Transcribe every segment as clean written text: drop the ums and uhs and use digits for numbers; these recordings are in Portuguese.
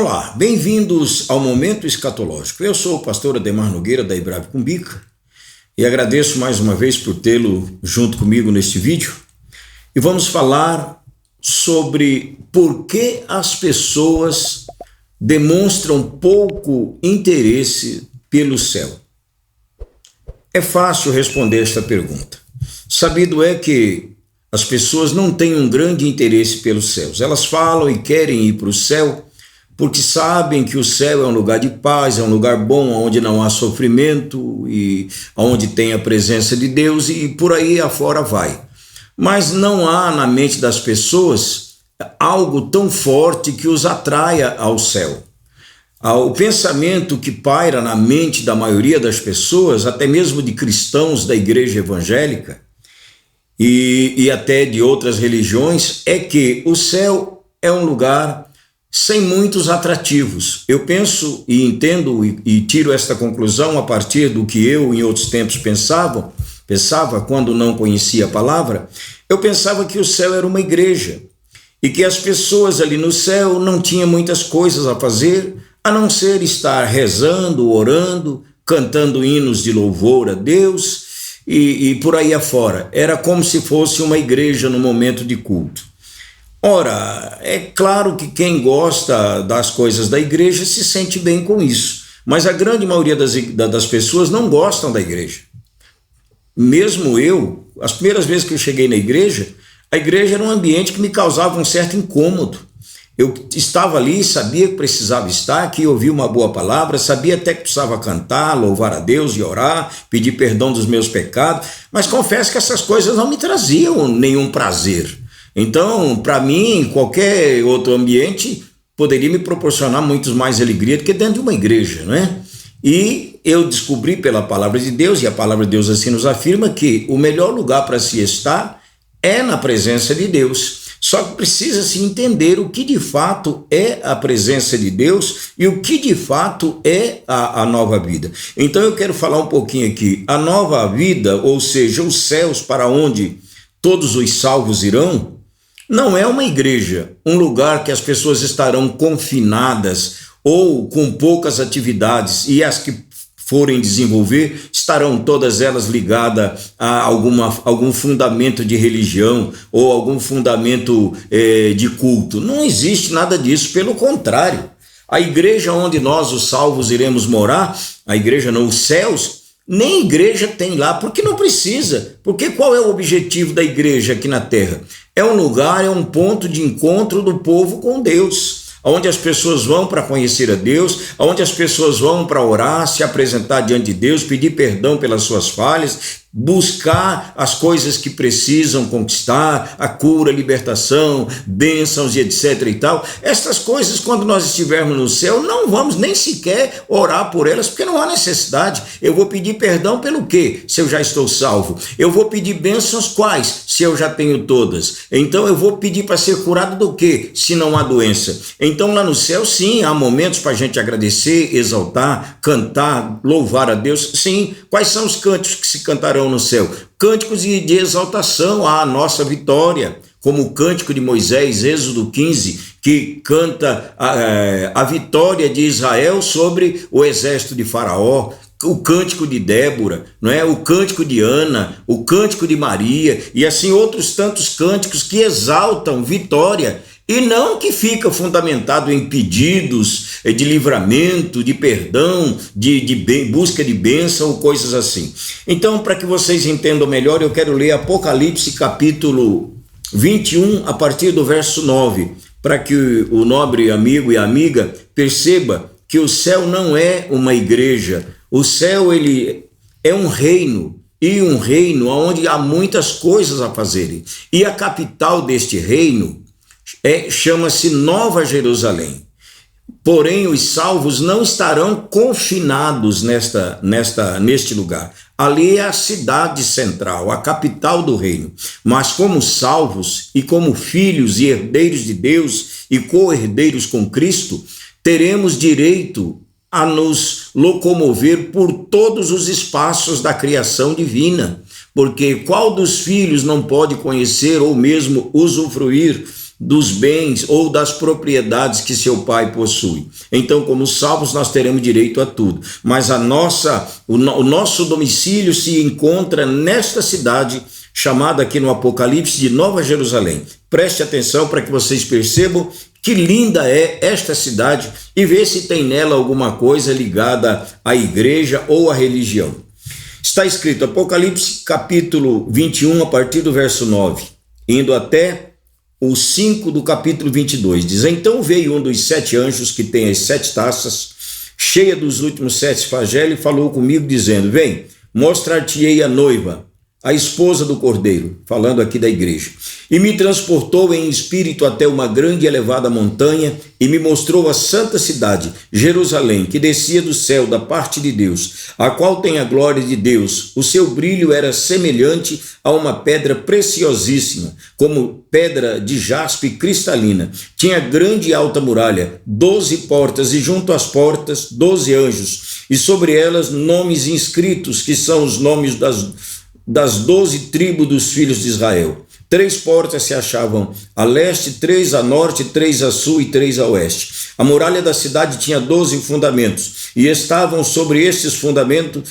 Olá, bem-vindos ao Momento Escatológico. Eu sou o pastor Ademar Nogueira, da Ibrave Cumbica, e agradeço mais uma vez por tê-lo junto comigo neste vídeo. E vamos falar sobre por que as pessoas demonstram pouco interesse pelo céu. É fácil responder esta pergunta. Sabido é que as pessoas não têm um grande interesse pelos céus. Elas falam e querem ir para o céu porque sabem que o céu é um lugar de paz, é um lugar bom, onde não há sofrimento e onde tem a presença de Deus, e por aí afora vai. Mas não há na mente das pessoas algo tão forte que os atraia ao céu. O pensamento que paira na mente da maioria das pessoas, até mesmo de cristãos da igreja evangélica e até de outras religiões, é que o céu é um lugar sem muitos atrativos. Eu penso e entendo e tiro esta conclusão a partir do que eu em outros tempos pensava quando não conhecia a palavra. Eu pensava que o céu era uma igreja e que as pessoas ali no céu não tinham muitas coisas a fazer a não ser estar rezando, orando, cantando hinos de louvor a Deus e por aí afora. Era como se fosse uma igreja no momento de culto. Ora, é claro que quem gosta das coisas da igreja se sente bem com isso, mas a grande maioria das pessoas não gostam da igreja. Mesmo eu, as primeiras vezes que eu cheguei na igreja, a igreja era um ambiente que me causava um certo incômodo. Eu estava ali, sabia que precisava estar, que ouvia uma boa palavra, sabia até que precisava cantar, louvar a Deus e orar, pedir perdão dos meus pecados, mas confesso que essas coisas não me traziam nenhum prazer. Então, para mim, qualquer outro ambiente poderia me proporcionar muito mais alegria do que dentro de uma igreja, não é? E eu descobri pela palavra de Deus, e a palavra de Deus assim nos afirma, que o melhor lugar para se estar é na presença de Deus. Só que precisa-se entender o que de fato é a presença de Deus e o que de fato é a nova vida. Então eu quero falar um pouquinho aqui. A nova vida, ou seja, os céus para onde todos os salvos irão, não é uma igreja, um lugar que as pessoas estarão confinadas ou com poucas atividades, e as que forem desenvolver estarão todas elas ligadas a algum fundamento de religião ou algum fundamento de culto. Não existe nada disso, pelo contrário. A igreja onde nós, os salvos, iremos morar, a igreja não, os céus, nem igreja tem lá, porque não precisa. Porque qual é o objetivo da igreja aqui na terra? É um lugar, é um ponto de encontro do povo com Deus, onde as pessoas vão para conhecer a Deus, onde as pessoas vão para orar, se apresentar diante de Deus, pedir perdão pelas suas falhas, buscar as coisas que precisam conquistar, a cura, a libertação, bênçãos e etc e tal. Estas coisas, quando nós estivermos no céu, não vamos nem sequer orar por elas, porque não há necessidade. Eu vou pedir perdão pelo quê? Se eu já estou salvo. Eu vou pedir bênçãos quais? Se eu já tenho todas. Então eu vou pedir para ser curado do quê? Se não há doença. Então lá no céu, sim, há momentos para a gente agradecer, exaltar, cantar, louvar a Deus. Sim, quais são os cânticos que se cantarão no céu? Cânticos de exaltação à nossa vitória, como o cântico de Moisés, Êxodo 15, que canta a vitória de Israel sobre o exército de Faraó, o cântico de Débora, não é? O cântico de Ana, o cântico de Maria, e assim outros tantos cânticos que exaltam vitória, e não que fica fundamentado em pedidos de livramento, de perdão, de busca de bênção ou coisas assim. Então, para que vocês entendam melhor, eu quero ler Apocalipse capítulo 21, a partir do verso 9, para que o nobre amigo e amiga perceba que o céu não é uma igreja. O céu, ele é um reino, e um reino onde há muitas coisas a fazerem. E a capital deste reino chama-se Nova Jerusalém. Porém, os salvos não estarão confinados neste lugar. Ali é a cidade central, a capital do reino. Mas como salvos e como filhos e herdeiros de Deus e co-herdeiros com Cristo, teremos direito a nos locomover por todos os espaços da criação divina. Porque qual dos filhos não pode conhecer ou mesmo usufruir dos bens ou das propriedades que seu pai possui. Então, como salvos, nós teremos direito a tudo. Mas o nosso domicílio se encontra nesta cidade, chamada aqui no Apocalipse de Nova Jerusalém. Preste atenção para que vocês percebam que linda é esta cidade e vê se tem nela alguma coisa ligada à igreja ou à religião. Está escrito Apocalipse capítulo 21, a partir do verso 9, indo até o 5 do capítulo 22. Diz: Então veio um dos 7 anjos que tem as 7 taças, cheia dos últimos 7 flagelos, e falou comigo, dizendo: Vem, mostrar-te-ei a noiva, a esposa do Cordeiro, falando aqui da igreja. E me transportou em espírito até uma grande e elevada montanha, e me mostrou a santa cidade, Jerusalém, que descia do céu da parte de Deus, a qual tem a glória de Deus. O seu brilho era semelhante a uma pedra preciosíssima, como pedra de jaspe cristalina. Tinha grande e alta muralha, 12 portas, e junto às portas 12 anjos, e sobre elas nomes inscritos, que são os nomes das 12 tribos dos filhos de Israel. 3 portas se achavam a leste, 3 a norte, 3 a sul e 3 a oeste. A muralha da cidade tinha 12 fundamentos, e estavam sobre estes fundamentos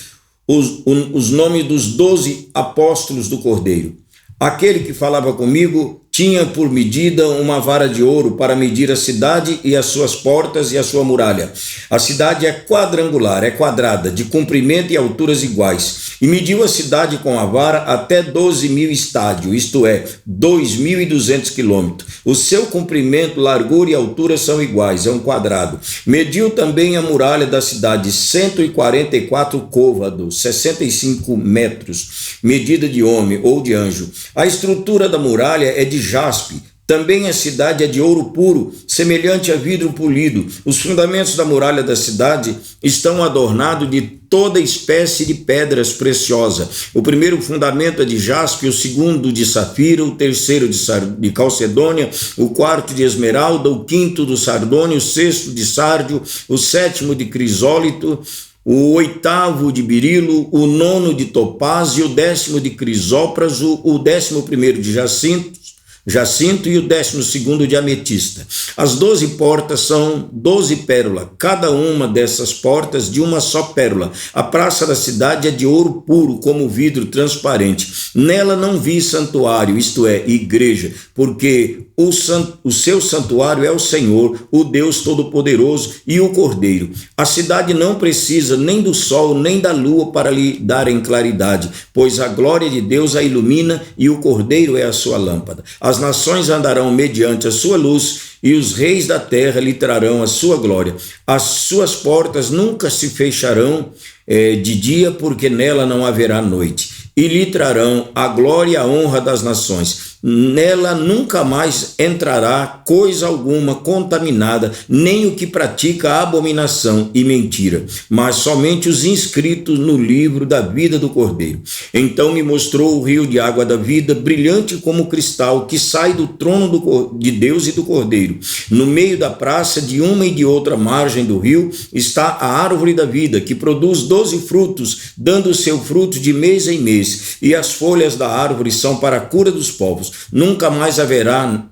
os nomes dos 12 apóstolos do Cordeiro. Aquele que falava comigo tinha por medida uma vara de ouro para medir a cidade e as suas portas e a sua muralha. A cidade é quadrangular, é quadrada, de comprimento e alturas iguais. E mediu a cidade com a vara até 12.000 estádios, isto é, 2.200 quilômetros. O seu comprimento, largura e altura são iguais, é um quadrado. Mediu também a muralha da cidade, 144 côvados, 65 metros, medida de homem ou de anjo. A estrutura da muralha é de jaspe. Também a cidade é de ouro puro, semelhante a vidro polido. Os fundamentos da muralha da cidade estão adornados de toda espécie de pedras preciosas. O primeiro fundamento é de jaspe, o segundo de safira, o terceiro de calcedônia, o quarto de esmeralda, o quinto do sardônio, o sexto de sárdio, o sétimo de crisólito, o oitavo de berilo, o nono de topázio, o 10º de crisópraso, o 11º de jacinto e o 12º de ametista. As 12 portas são 12 pérolas, cada uma dessas portas de uma só pérola. A praça da cidade é de ouro puro, como vidro transparente. Nela não vi santuário, isto é, igreja, porque o seu santuário é o Senhor, o Deus Todo-Poderoso e o Cordeiro. A cidade não precisa nem do sol nem da lua para lhe darem claridade, pois a glória de Deus a ilumina e o Cordeiro é a sua lâmpada. As nações andarão mediante a sua luz e os reis da terra lhe trarão a sua glória. As suas portas nunca se fecharão de dia, porque nela não haverá noite. E lhe trarão a glória e a honra das nações. Nela nunca mais entrará coisa alguma contaminada, nem o que pratica abominação e mentira, mas somente os inscritos no livro da vida do Cordeiro. Então me mostrou o rio de água da vida, brilhante como cristal, que sai do trono de Deus e do Cordeiro. No meio da praça, de uma e de outra margem do rio, está a árvore da vida, que produz 12 frutos, dando o seu fruto de mês em mês, e as folhas da árvore são para a cura dos povos. Nunca mais haverá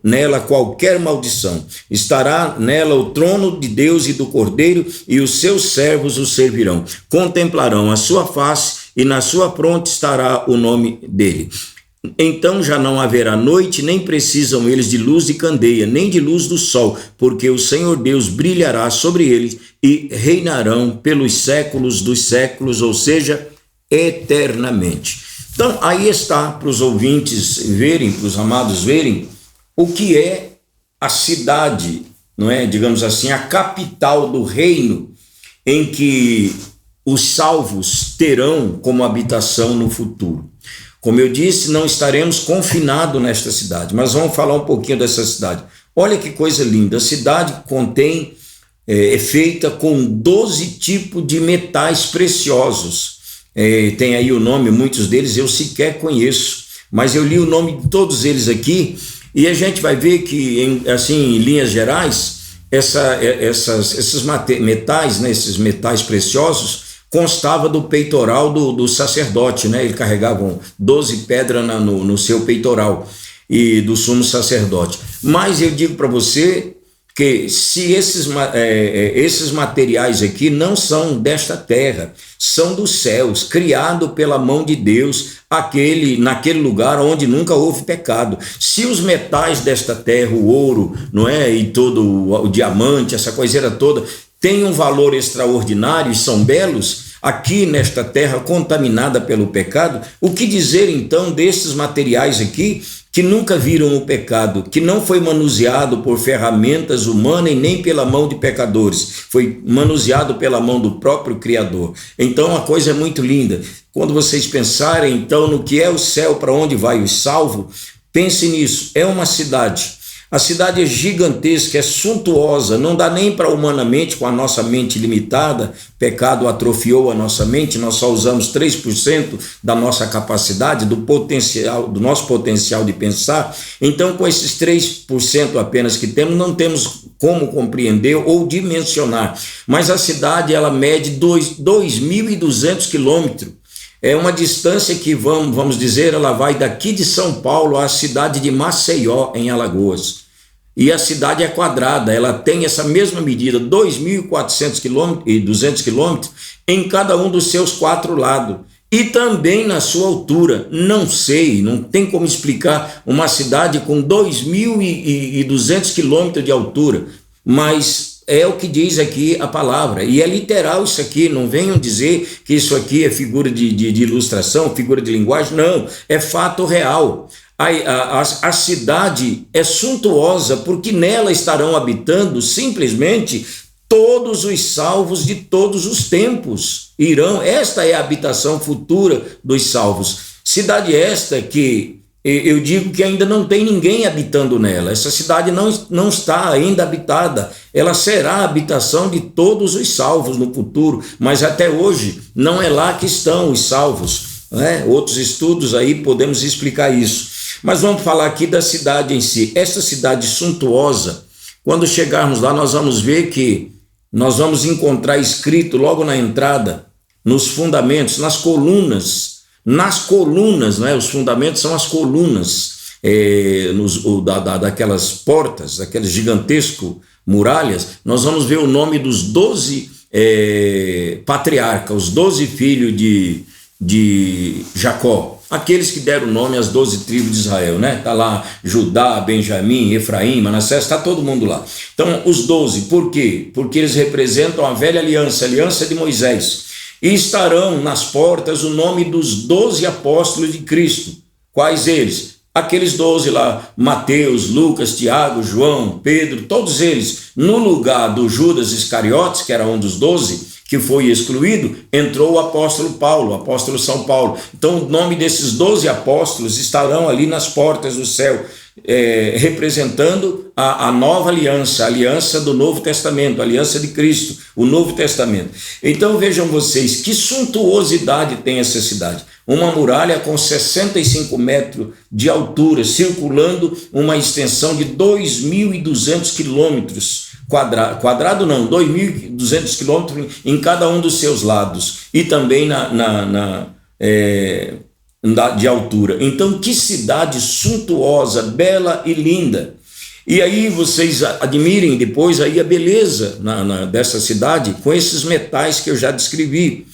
nela qualquer maldição. Estará nela o trono de Deus e do Cordeiro, e os seus servos o servirão. Contemplarão a sua face, e na sua fronte estará o nome dele. Então já não haverá noite, nem precisam eles de luz de candeia, nem de luz do sol, porque o Senhor Deus brilhará sobre eles e reinarão pelos séculos dos séculos, ou seja, eternamente. Então, aí está para os ouvintes verem, para os amados verem, o que é a cidade, não é? Digamos assim, a capital do reino em que os salvos terão como habitação no futuro. Como eu disse, não estaremos confinados nesta cidade, mas vamos falar um pouquinho dessa cidade. Olha que coisa linda, a cidade é feita com 12 tipos de metais preciosos. Tem aí o nome, muitos deles eu sequer conheço, mas eu li o nome de todos eles aqui, e a gente vai ver que, em linhas gerais, esses metais, né, esses metais preciosos, constava do peitoral do sacerdote, né? Ele carregava 12 pedras no seu peitoral. e do sumo sacerdote. Mas eu digo para você que se esses materiais aqui não são desta terra, são dos céus, criado pela mão de Deus, naquele lugar onde nunca houve pecado. Se os metais desta terra, o ouro, não é, e todo o diamante, essa coiseira toda, têm um valor extraordinário e são belos, aqui nesta terra contaminada pelo pecado, o que dizer então desses materiais aqui que nunca viram o pecado, que não foi manuseado por ferramentas humanas e nem pela mão de pecadores, foi manuseado pela mão do próprio Criador. Então a coisa é muito linda. Quando vocês pensarem então no que é o céu, para onde vai o salvo, pense nisso. É uma cidade. A cidade é gigantesca, é suntuosa, não dá nem para humanamente, com a nossa mente limitada, pecado atrofiou a nossa mente, nós só usamos 3% da nossa capacidade, do nosso potencial de pensar. Então, com esses 3% apenas que temos, não temos como compreender ou dimensionar. Mas a cidade, ela mede 2.200 quilômetros. É uma distância que, vamos dizer, ela vai daqui de São Paulo à cidade de Maceió, em Alagoas. E a cidade é quadrada, ela tem essa mesma medida, 2.400 quilômetros e 200 quilômetros em cada um dos seus 4 lados. E também na sua altura. Não sei, não tem como explicar uma cidade com 2.200 quilômetros de altura, mas é o que diz aqui a palavra, e é literal isso aqui. Não venham dizer que isso aqui é figura de ilustração, figura de linguagem, não, é fato real. A cidade é suntuosa porque nela estarão habitando simplesmente todos os salvos de todos os tempos. Esta é a habitação futura dos salvos. Cidade esta que eu digo que ainda não tem ninguém habitando nela. Essa cidade não está ainda habitada. Ela será a habitação de todos os salvos no futuro, mas até hoje não é lá que estão os salvos, né? Outros estudos aí podemos explicar isso. Mas vamos falar aqui da cidade em si. Essa cidade suntuosa, quando chegarmos lá, nós vamos ver que nós vamos encontrar escrito logo na entrada, nos fundamentos, nas colunas, né? Os fundamentos são as colunas daquelas portas, daquelas gigantescas muralhas. Nós vamos ver o nome dos 12 patriarcas, os 12 filhos de Jacó, aqueles que deram nome às 12 tribos de Israel, né? Está lá Judá, Benjamim, Efraim, Manassés, está todo mundo lá. Então, os 12, por quê? Porque eles representam a velha aliança, a aliança de Moisés. E estarão nas portas o nome dos 12 apóstolos de Cristo. Quais eles? Aqueles 12 lá, Mateus, Lucas, Tiago, João, Pedro, todos eles. No lugar do Judas Iscariotes, que era um dos 12, que foi excluído, entrou o apóstolo Paulo, o apóstolo São Paulo. Então o nome desses 12 apóstolos estarão ali nas portas do céu, representando a nova aliança, a aliança do Novo Testamento, a aliança de Cristo, o Novo Testamento. Então vejam vocês, que suntuosidade tem essa cidade. Uma muralha com 65 metros de altura, circulando uma extensão de 2.200 quilômetros. Quadrado não, 2.200 quilômetros em cada um dos seus lados, e também de altura. Então, que cidade suntuosa, bela e linda. E aí vocês admirem depois aí a beleza dessa cidade com esses metais que eu já descrevi.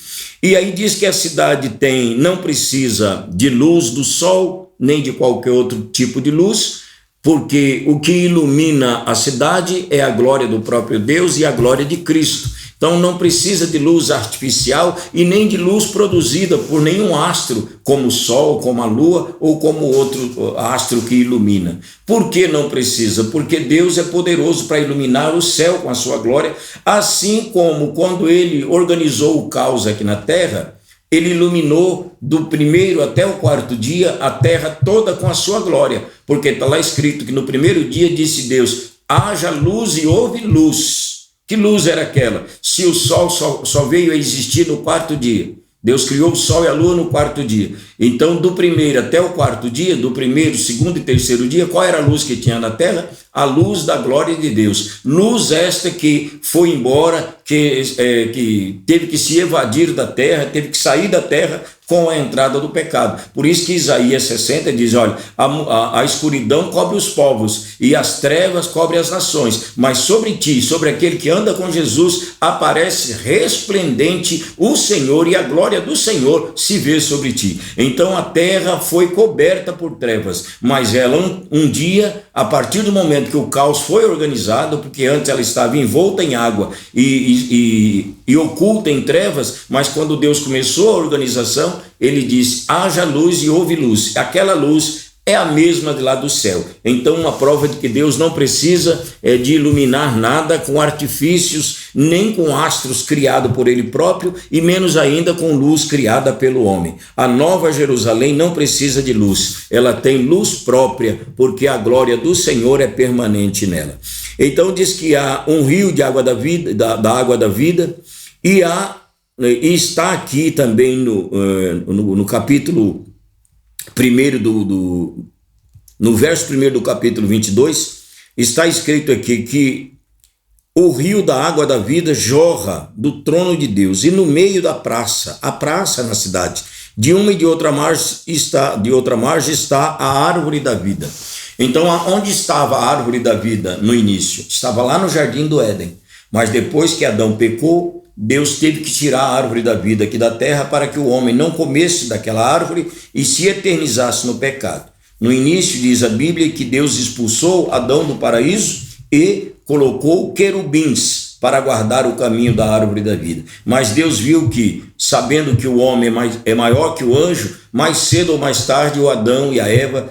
E aí diz que a cidade não precisa de luz do sol, nem de qualquer outro tipo de luz, porque o que ilumina a cidade é a glória do próprio Deus e a glória de Cristo. Então não precisa de luz artificial e nem de luz produzida por nenhum astro, como o sol, como a lua ou como outro astro que ilumina. Por que não precisa? Porque Deus é poderoso para iluminar o céu com a sua glória, assim como quando ele organizou o caos aqui na terra, ele iluminou do primeiro até o 4º dia a terra toda com a sua glória, porque está lá escrito que no primeiro dia disse Deus, haja luz e houve luz. Que luz era aquela? Se o sol só veio a existir no 4º dia. Deus criou o sol e a lua no 4º dia. Então, do primeiro até o 4º dia, do primeiro, segundo e terceiro dia, qual era a luz que tinha na terra? A luz da glória de Deus. Luz esta que foi embora, que teve que se evadir da terra, teve que sair da terra com a entrada do pecado. Por isso que Isaías 60 diz, olha, a escuridão cobre os povos e as trevas cobrem as nações, mas sobre ti, sobre aquele que anda com Jesus, aparece resplendente o Senhor, e a glória do Senhor se vê sobre ti. Então a terra foi coberta por trevas, mas ela um dia, a partir do momento que o caos foi organizado, porque antes ela estava envolta em água e oculta em trevas, mas quando Deus começou a organização, ele diz, haja luz e houve luz. Aquela luz é a mesma de lá do céu. Então, uma prova de que Deus não precisa de iluminar nada com artifícios, nem com astros criados por ele próprio, e menos ainda com luz criada pelo homem. A Nova Jerusalém não precisa de luz, ela tem luz própria, porque a glória do Senhor é permanente nela. Então diz que há um rio de água da vida, da água da vida, e está aqui também no capítulo 1 no verso 1 do capítulo 22, está escrito aqui que o rio da água da vida jorra do trono de Deus, e no meio da praça, a praça na cidade, de uma e de outra margem está a árvore da vida. Então, onde estava a árvore da vida no início? Estava lá no jardim do Éden, mas depois que Adão pecou, Deus teve que tirar a árvore da vida aqui da terra para que o homem não comesse daquela árvore e se eternizasse no pecado. No início diz a Bíblia que Deus expulsou Adão do paraíso e colocou querubins para guardar o caminho da árvore da vida. Mas Deus viu que, sabendo que o homem é maior que o anjo, mais cedo ou mais tarde o Adão e a Eva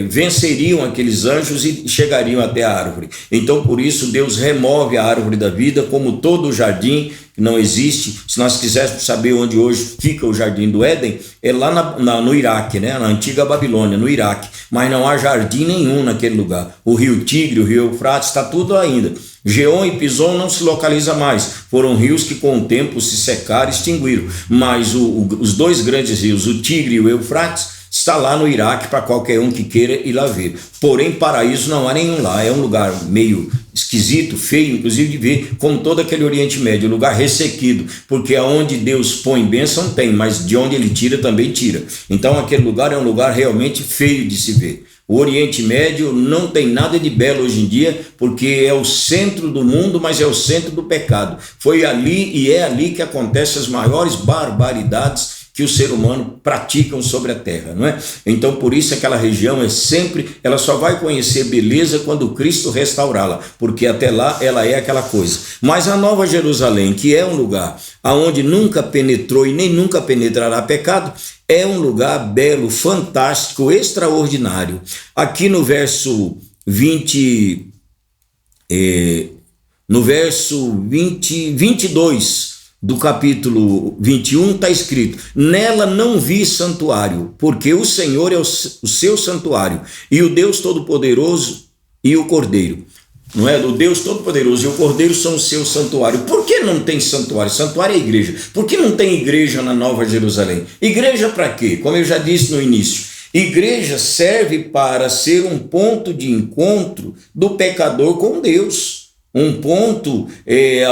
venceriam aqueles anjos e chegariam até a árvore. Então, por isso, Deus remove a árvore da vida, como todo o jardim que não existe. Se nós quiséssemos saber onde hoje fica o jardim do Éden, é lá no Iraque, né? Na antiga Babilônia, no Iraque. Mas não há jardim nenhum naquele lugar. O rio Tigre, o rio Eufrates, está tudo ainda. Geom e Pison não se localiza mais. Foram rios que com o tempo se secaram e extinguiram. Mas os dois grandes rios, o Tigre e o Eufrates, está lá no Iraque para qualquer um que queira ir lá ver. Porém, paraíso não há nenhum lá. É um lugar meio esquisito, feio, inclusive de ver, como todo aquele Oriente Médio, um lugar ressequido, porque aonde Deus põe bênção tem, mas de onde ele tira também tira. Então aquele lugar é um lugar realmente feio de se ver. O Oriente Médio não tem nada de belo hoje em dia, porque é o centro do mundo, mas é o centro do pecado. Foi ali e é ali que acontecem as maiores barbaridades que o ser humano praticam sobre a terra, não é? Então, por isso aquela região ela só vai conhecer beleza quando Cristo restaurá-la, porque até lá ela é aquela coisa. Mas a Nova Jerusalém, que é um lugar aonde nunca penetrou e nem nunca penetrará pecado, é um lugar belo, fantástico, extraordinário. Aqui no verso 22 do capítulo 21 está escrito: nela não vi santuário, porque o Senhor é o seu santuário, e o Deus Todo-Poderoso e o Cordeiro. Não é? O Deus Todo-Poderoso e o Cordeiro são o seu santuário. Por que não tem santuário? Santuário é igreja. Por que não tem igreja na Nova Jerusalém? Igreja para quê? Como eu já disse no início, igreja serve para ser um ponto de encontro do pecador com Deus. Um ponto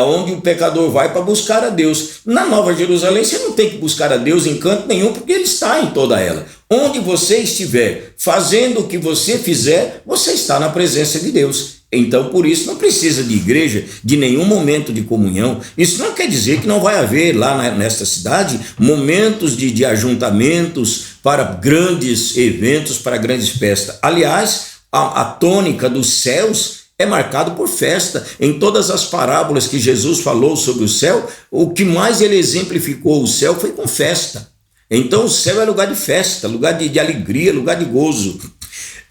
onde o pecador vai para buscar a Deus. Na Nova Jerusalém você não tem que buscar a Deus em canto nenhum, porque ele está em toda ela. Onde você estiver fazendo o que você fizer, você está na presença de Deus. Então, por isso, não precisa de igreja, de nenhum momento de comunhão. Isso não quer dizer que não vai haver lá nesta cidade momentos de ajuntamentos para grandes eventos, para grandes festas. Aliás, a tônica dos céus é marcado por festa. Em todas as parábolas que Jesus falou sobre o céu, o que mais ele exemplificou o céu foi com festa. Então o céu é lugar de festa, lugar de alegria, lugar de gozo.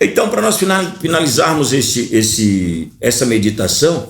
Então, para nós finalizarmos essa meditação,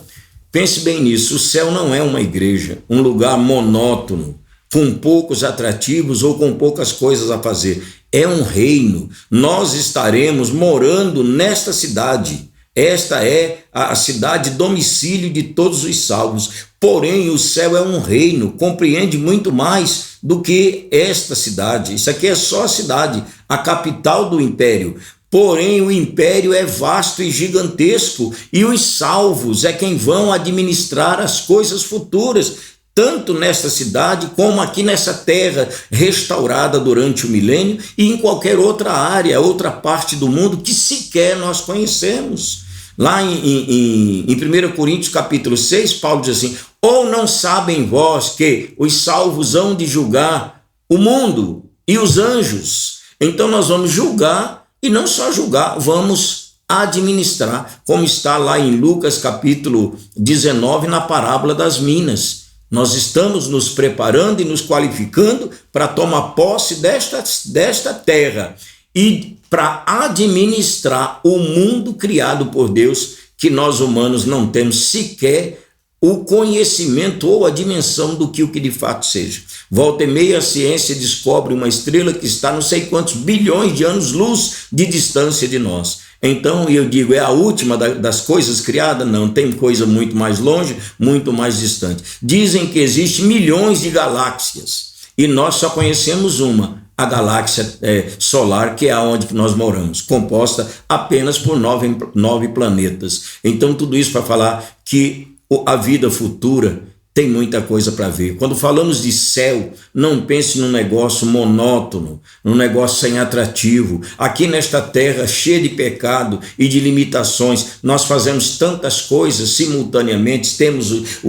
pense bem nisso: o céu não é uma igreja, um lugar monótono, com poucos atrativos ou com poucas coisas a fazer. É um reino. Nós estaremos morando nesta cidade. Esta é a cidade domicílio de todos os salvos. Porém, o céu é um reino, compreende muito mais do que esta cidade. Isso aqui é só a cidade, a capital do império. Porém, o império é vasto e gigantesco, e os salvos é quem vão administrar as coisas futuras. tanto nesta cidade como aqui nessa terra restaurada durante o milênio e em qualquer outra área, outra parte do mundo que sequer nós conhecemos. Lá em 1 Coríntios capítulo 6, Paulo diz assim: ou não sabem vós que os salvos hão de julgar o mundo e os anjos? Então nós vamos julgar, e não só julgar, vamos administrar, como está lá em Lucas capítulo 19, na parábola das minas. Nós estamos nos preparando e nos qualificando para tomar posse desta terra e para administrar o mundo criado por Deus, que nós humanos não temos sequer o conhecimento ou a dimensão do que o que de fato seja. Volta e meia a ciência descobre uma estrela que está não sei quantos bilhões de anos-luz de distância de nós. Então eu digo, é a última das coisas criadas? Não, tem coisa muito mais longe, muito mais distante. Dizem que existem milhões de galáxias e nós só conhecemos uma, a galáxia solar, que é onde que nós moramos, composta apenas por nove planetas. Então tudo isso para falar que a vida futura tem muita coisa para ver. Quando falamos de céu, não pense num negócio monótono, num negócio sem atrativo. Aqui nesta terra cheia de pecado e de limitações, nós fazemos tantas coisas simultaneamente, temos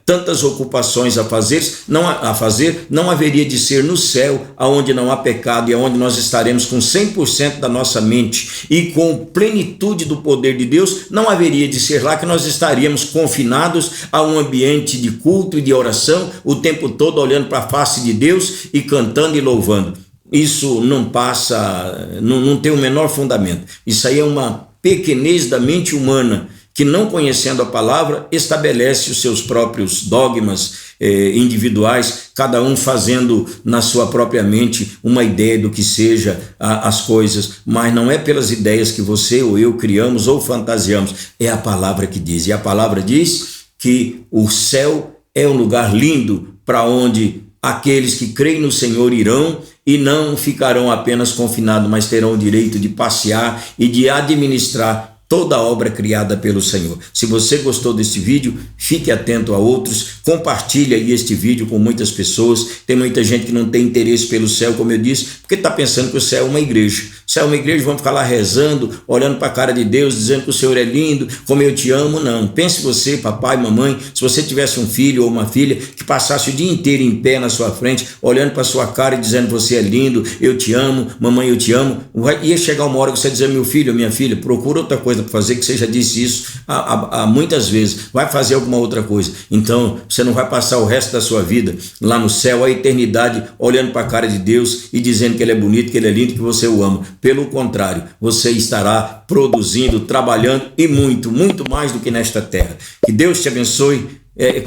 tantas ocupações a fazer, não haveria de ser no céu, aonde não há pecado e aonde nós estaremos com 100% da nossa mente e com plenitude do poder de Deus. Não haveria de ser lá que nós estaríamos confinados a um ambiente de culto e de oração, o tempo todo olhando para a face de Deus e cantando e louvando. Isso não passa, não tem o menor fundamento. Isso aí é uma pequenez da mente humana, que não conhecendo a palavra, estabelece os seus próprios dogmas individuais, cada um fazendo na sua própria mente uma ideia do que seja as coisas, mas não é pelas ideias que você ou eu criamos ou fantasiamos, é a palavra que diz. E a palavra diz que o céu é um lugar lindo para onde aqueles que creem no Senhor irão e não ficarão apenas confinados, mas terão o direito de passear e de administrar toda a obra criada pelo Senhor. Se você gostou desse vídeo, fique atento a outros, compartilhe aí este vídeo com muitas pessoas. Tem muita gente que não tem interesse pelo céu, como eu disse, porque está pensando que o céu é uma igreja. O céu é uma igreja, vamos ficar lá rezando, olhando para a cara de Deus, dizendo que o Senhor é lindo, como eu te amo. Não, pense você, papai, mamãe, se você tivesse um filho ou uma filha que passasse o dia inteiro em pé na sua frente, olhando para a sua cara e dizendo: você é lindo, eu te amo, mamãe, eu te amo. Ia chegar uma hora que você dizer: meu filho, minha filha, procura outra coisa para fazer, que você já disse isso há muitas vezes, vai fazer alguma outra coisa. Então você não vai passar o resto da sua vida lá no céu, a eternidade, olhando para a cara de Deus e dizendo que ele é bonito, que ele é lindo, que você o ama. Pelo contrário, você estará produzindo, trabalhando e muito, muito mais do que nesta terra. Que Deus te abençoe,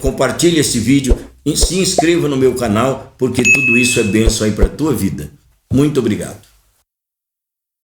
compartilhe esse vídeo e se inscreva no meu canal, porque tudo isso é bênção aí para a tua vida. Muito obrigado.